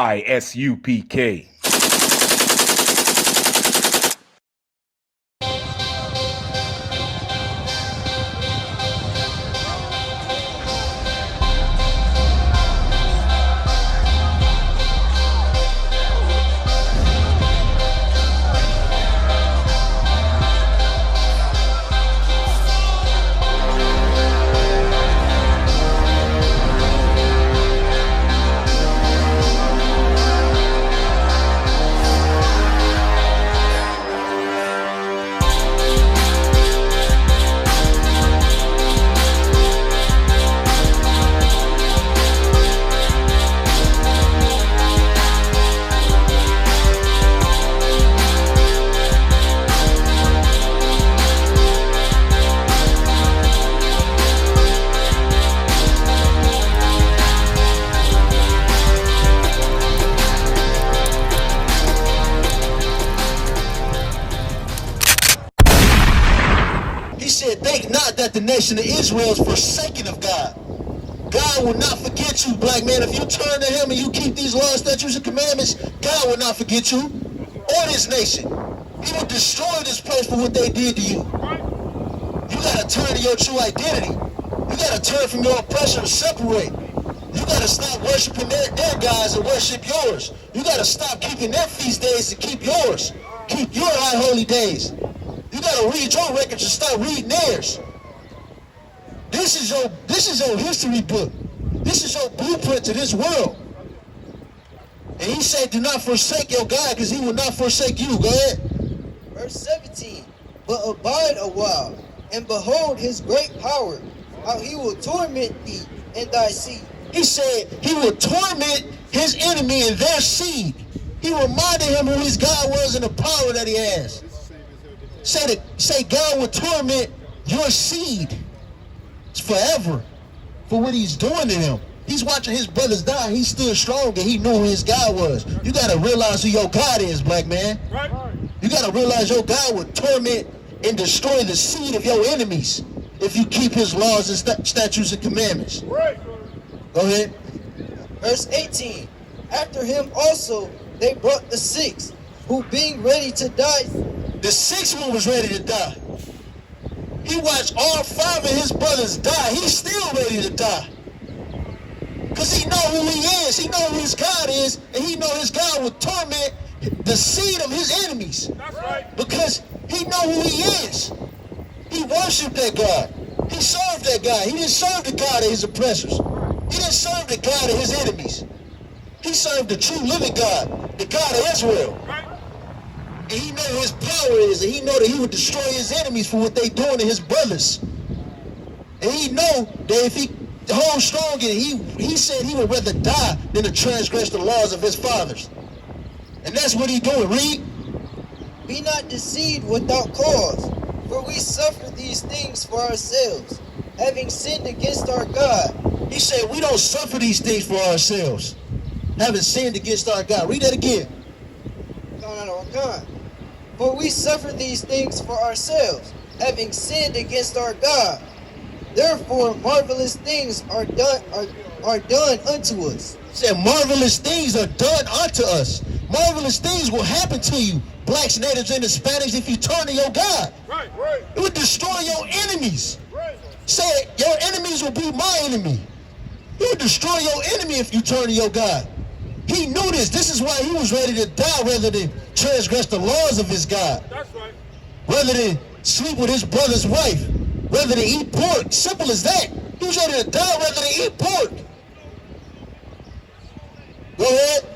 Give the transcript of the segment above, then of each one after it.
ISUPK. Think not that the nation of Israel is forsaken of God. God will not forget you, black man. If you turn to him and you keep these laws, statutes, and commandments, God will not forget you or this nation. He will destroy this place for what they did to you. You got to turn to your true identity. You got to turn from your oppressor and separate. You got to stop worshiping their gods and worship yours. You got to stop keeping their feast days and keep yours. Keep your high holy days. You gotta read your records and start reading theirs. This is your history book. This is your blueprint to this world. And he said, do not forsake your God, because he will not forsake you. Go ahead. Verse 17. But abide a while, and behold his great power, how he will torment thee and thy seed. He said he will torment his enemy and their seed. He reminded him who his God was and the power that he has. Say God will torment your seed forever for what he's doing to him. He's watching his brothers die. He's still strong, and he knew who his God was. You got to realize who your God is, black man. Right. You got to realize your God will torment and destroy the seed of your enemies if you keep his laws and statutes and commandments. Right. Go ahead. Verse 18. After him also they brought the sixth, who being ready to die. The sixth one was ready to die. He watched all five of his brothers die. He's still ready to die. Because he know who he is. He know who his God is. And he know his God will torment the seed of his enemies. That's right. Because he know who he is. He worshiped that God. He served that God. He didn't serve the God of his oppressors. He didn't serve the God of his enemies. He served the true living God, the God of Israel. Right. And he know his power is, and he know that he would destroy his enemies for what they doing to his brothers. And he know that if he holds strong, and he said he would rather die than to transgress the laws of his fathers. And that's what he doing. Read. Be not deceived without cause, for we suffer these things for ourselves, having sinned against our God. He said we don't suffer these things for ourselves, having sinned against our God. Read that again. God. For we suffer these things for ourselves, having sinned against our God. Therefore marvelous things are done unto us. He said marvelous things are done unto us. Marvelous things will happen to you, blacks, natives, and Hispanics, if you turn to your God. Right. It would destroy your enemies. Right. Say your enemies will be my enemy. He would destroy your enemy if you turn to your God. He knew this. This is why he was ready to die rather than transgress the laws of his God. That's right. Rather than sleep with his brother's wife. Rather than eat pork. Simple as that. He was ready to die rather than eat pork. Go ahead.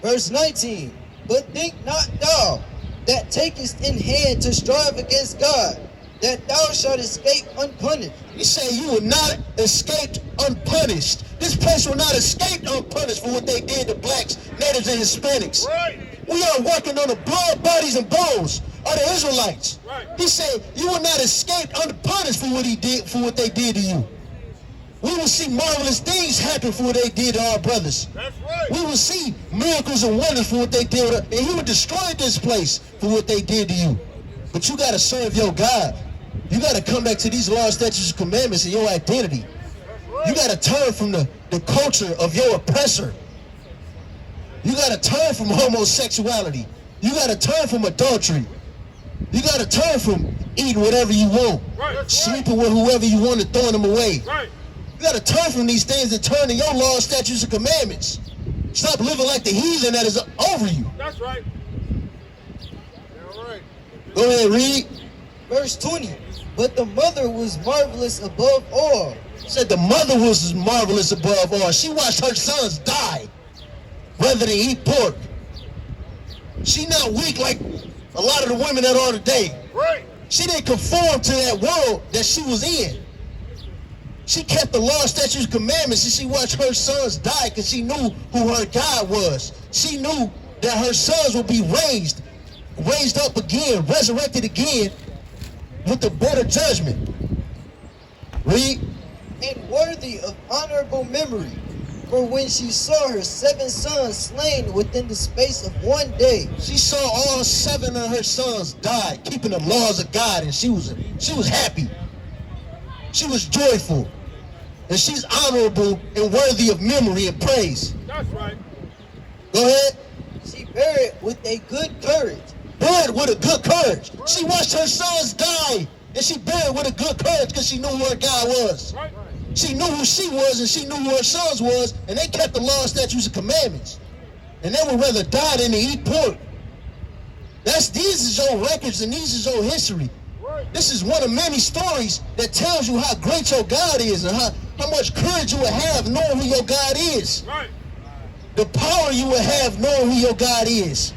Verse 19. But think not thou that takest in hand to strive against God, that thou shalt escape unpunished. He said you will not escape unpunished. This place will not escape unpunished for what they did to blacks, natives, and Hispanics. Right. We are working on the blood, bodies, and bones of the Israelites. Right. He said you will not escape unpunished for what they did to you. We will see marvelous things happen for what they did to our brothers. That's right. We will see miracles and wonders for what they did, and he will destroy this place for what they did to you. But you got to serve your God. You got to come back to these laws, statutes, and commandments and your identity. You got to turn from the culture of your oppressor. You got to turn from homosexuality. You got to turn from adultery. You got to turn from eating whatever you want, sleeping with whoever you want and throwing them away. You got to turn from these things and turn to your laws, statutes, and commandments. Stop living like the heathen that is over you. That's right. Go ahead, read. Verse 20. But the mother was marvelous above all. Said the mother was marvelous above all. She watched her sons die rather than eat pork. She not weak like a lot of the women that are today. Right. She didn't conform to that world that she was in. She kept the law, statutes, commandments, and she watched her sons die because she knew who her God was. She knew that her sons would be raised up again, resurrected again with the better judgment. Read. And worthy of honorable memory. For when she saw her 7 sons slain within the space of 1 day. She saw all 7 of her sons die, keeping the laws of God, and she was happy. She was joyful. And she's honorable and worthy of memory and praise. That's right. Go ahead. She bare it with a good courage. Bare it with a good courage. She watched her sons die, and she bare it with a good courage because she knew who her God was. Right. She knew who she was, and she knew who her sons was, and they kept the law, statutes, and commandments. And they would rather die than to eat pork. These is your records, and these is your history. This is one of many stories that tells you how great your God is and how much courage you will have knowing who your God is. Right. The power you will have knowing who your God is.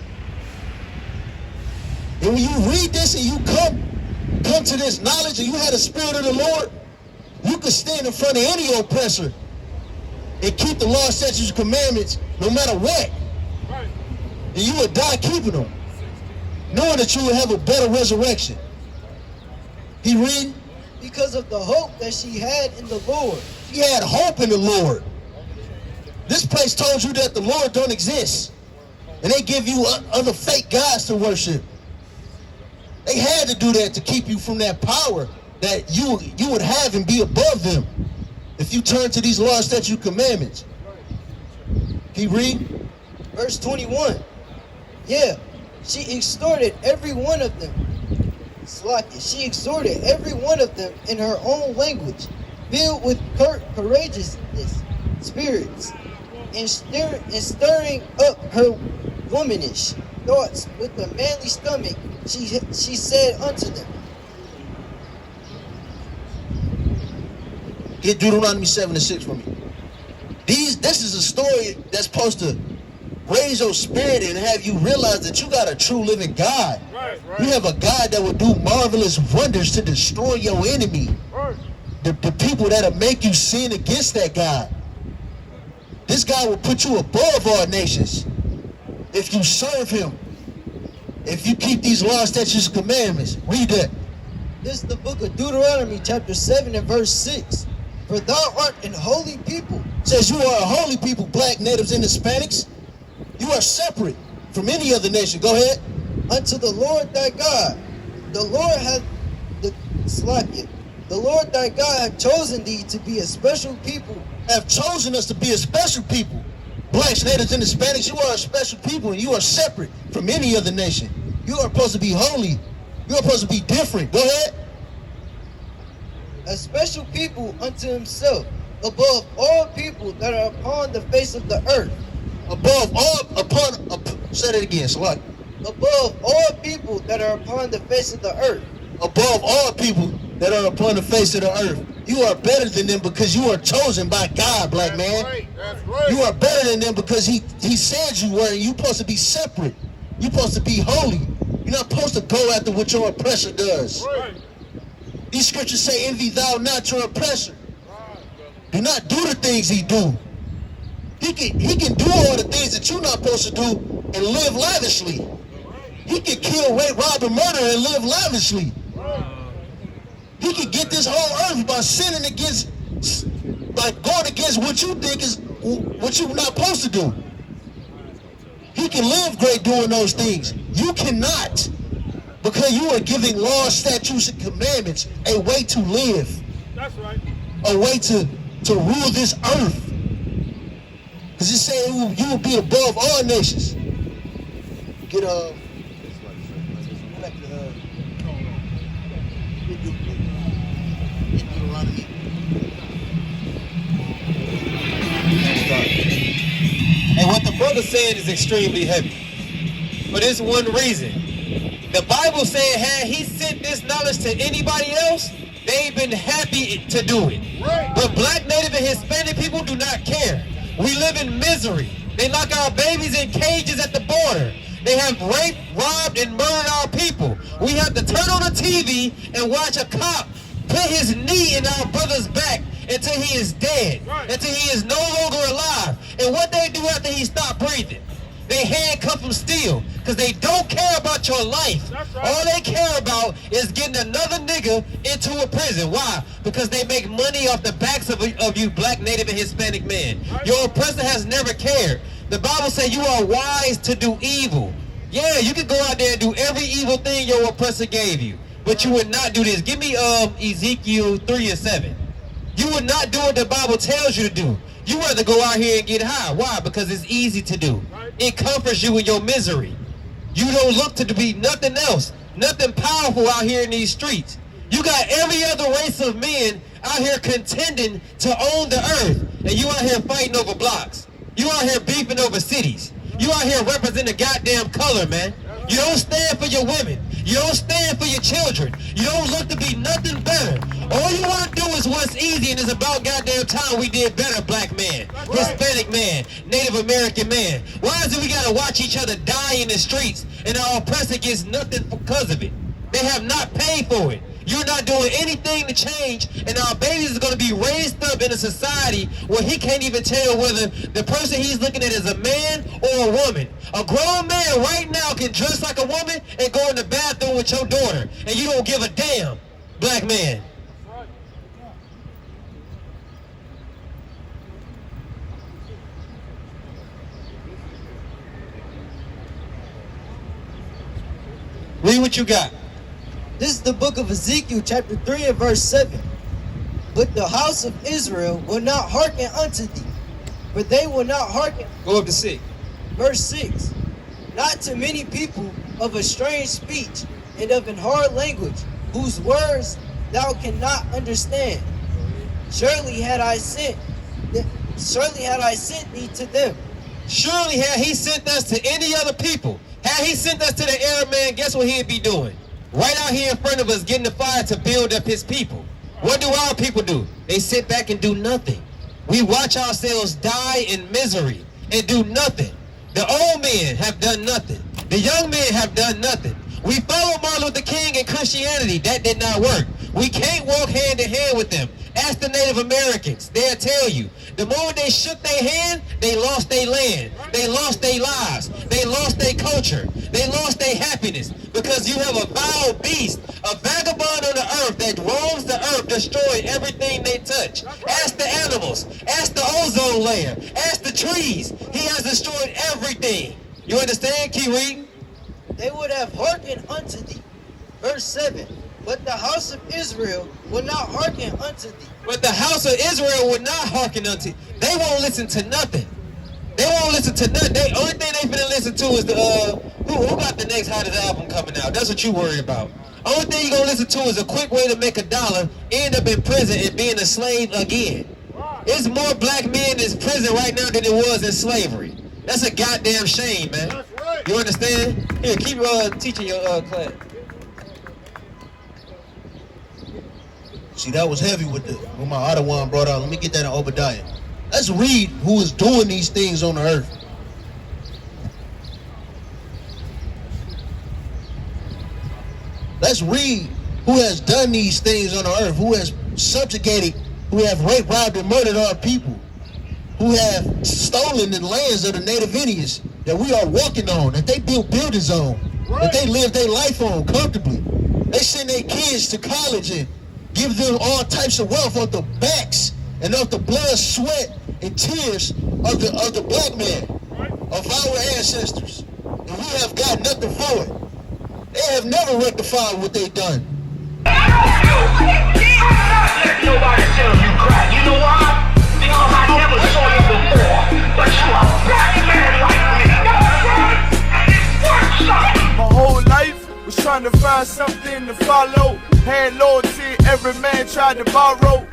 And when you read this and you come to this knowledge and you have the Spirit of the Lord, you can stand in front of any oppressor and keep the law, statutes, and commandments no matter what. Right. And you will die keeping them, knowing that you will have a better resurrection. He read? Because of the hope that she had in the Lord. She had hope in the Lord. This place told you that the Lord don't exist. And they give you other fake gods to worship. They had to do that to keep you from that power that you would have and be above them if you turn to these laws, statutes, commandments. He read? Verse 21. Yeah, she exhorted every one of them. She exhorted every one of them in her own language, filled with courageousness, spirits, and stirring up her womanish thoughts with a manly stomach. She said unto them. Get Deuteronomy 7:6 for me. This is a story that's supposed to raise your spirit and have you realize that you got a true living God. Right. You have a God that will do marvelous wonders to destroy your enemy. Right. The people that'll make you sin against that God. This God will put you above all nations if you serve him. If you keep these laws, statutes, and commandments. Read that. This is the book of Deuteronomy chapter 7 and verse 6. For thou art an holy people. It says you are a holy people, black, natives, and Hispanics. You are separate from any other nation. Go ahead. Unto the Lord thy God. The Lord hath The Lord thy God hath chosen thee to be a special people. Have chosen us to be a special people. Blacks, natives, and Hispanics, you are a special people, and you are separate from any other nation. You are supposed to be holy. You are supposed to be different. Go ahead. A special people unto himself, above all people that are upon the face of the earth. Above all, say that again, so what? Above all people that are upon the face of the earth. Above all people that are upon the face of the earth. You are better than them because you are chosen by God, black man. That's right. You are better than them because he said you were, and you're supposed to be separate. You're supposed to be holy. You're not supposed to go after what your oppressor does. Right. These scriptures say, envy thou not your oppressor. Do not do the things he do. He can do all the things that you're not supposed to do and live lavishly. He can kill, rape, rob, and murder and live lavishly. He can get this whole earth by sinning against, by going against what you think is what you're not supposed to do. He can live great doing those things. You cannot, because you are giving laws, statutes, and commandments a way to live. That's right. A way to rule this earth. Because it said you will be above all nations. Get And what the brother said is extremely heavy. For this one reason. The Bible said, had he sent this knowledge to anybody else, they've been happy to do it. But black, native, and Hispanic people do not care. We live in misery. They lock our babies in cages at the border. They have raped, robbed, and murdered our people. We have to turn on the TV and watch a cop put his knee in our brother's back until he is dead, until he is no longer alive. And what they do after he stopped breathing? They handcuff him still, because they don't care about your life. All they care about is getting another nigga into a prison. Why? Because they make money off the backs of you black, native, and Hispanic men. Your oppressor has never cared. The Bible says you are wise to do evil. Yeah, you can go out there and do every evil thing your oppressor gave you, but you would not do this. Give me Ezekiel 3:7. You would not do what the Bible tells you to do. You rather go out here and get high. Why? Because it's easy to do. It comforts you in your misery. You don't look to be nothing else, nothing powerful out here in these streets. You got every other race of men out here contending to own the earth, and you out here fighting over blocks. You out here beefing over cities. You out here representing a goddamn color, man. You don't stand for your women. You don't stand for your children. You don't look to be nothing better. All you want to do is what's easy, and it's about goddamn time we did better, black man, Hispanic man, Native American man. Why is it we got to watch each other die in the streets, and our oppressor gets nothing because of it? They have not paid for it. You're not doing anything to change, and our babies are going to be raised up in a society where he can't even tell whether the person he's looking at is a man or a woman. A grown man right now can dress like a woman and go in the bathroom with your daughter, and you don't give a damn, black man. Read what you got. This is the book of Ezekiel, chapter 3 and verse 7. But the house of Israel will not hearken unto thee, for they will not hearken. Go up to 6. Verse 6. Not to many people of a strange speech and of an hard language, whose words thou cannot understand. Surely had I sent thee to them. Surely had he sent us to any other people, had he sent us to the Arab man, guess what he'd be doing? Right out here in front of us, getting the fire to build up his people. What do our people do? They sit back and do nothing. We watch ourselves die in misery and do nothing. The old men have done nothing. The young men have done nothing. We followed Martin Luther King in Christianity. That did not work. We can't walk hand in hand with them. Ask the Native Americans. They'll tell you. The moment they shook their hand, they lost their land. They lost their lives. They lost their culture. They lost their happiness. Because you have a vile beast, a vagabond on the earth that roams the earth, destroying everything they touch. Ask the animals. Ask the ozone layer. Ask the trees. He has destroyed everything. You understand? Keep reading. They would have hearkened unto thee. Verse 7. But the house of Israel will not hearken unto thee. But the house of Israel would not hearken unto. They won't listen to nothing. They won't listen to nothing. The only thing they finna listen to is the who got the next hottest album coming out. That's what you worried about. Only thing you gonna listen to is a quick way to make $1, end up in prison and being a slave again. It's more black men in prison right now than it was in slavery. That's a goddamn shame, man. You understand? Here, keep teaching your class. See, that was heavy with what my other one brought out. Let me get that in Obadiah. Let's read who is doing these things on the earth. Let's read who has done these things on the earth, who has subjugated, who have raped, robbed, and murdered our people, who have stolen the lands of the native Indians that we are walking on, that they built buildings on, that they live their life on comfortably. They send their kids to college and give them all types of wealth off the backs and off the blood, sweat, and tears of the black man, of our ancestors. And we have got nothing for it. They have never rectified what they've done. Let nobody tell you crap. You know why? Because I never saw you before. But you a black man like me. Y'all run and it works out. My whole life was trying to find something to follow. Had loyalty, every man tried to borrow.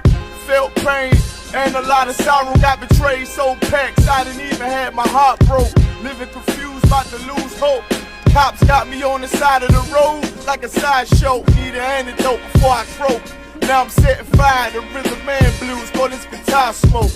Felt pain and a lot of sorrow. Got betrayed, sold packs, I didn't even have my heart broke. Living confused, about to lose hope. Cops got me on the side of the road like a sideshow. Need an antidote before I croak. Now I'm setting fire to rhythm man blues for this guitar smoke.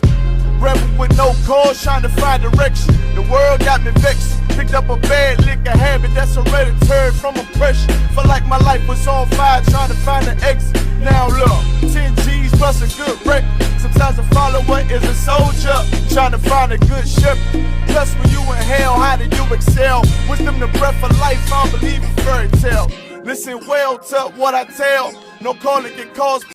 Rebel with no cause, trying to find direction. The world got me vexed. Picked up a bad liquor habit that's hereditary from oppression. Felt like my life was on fire, trying to find an exit. Now look, 10 G's plus a good record. Sometimes a follower is a soldier, trying to find a good shepherd. Plus when you in hell, how do you excel? Wisdom the breath of life, I don't believe in fairy tale. Listen well to what I tell, no calling can cause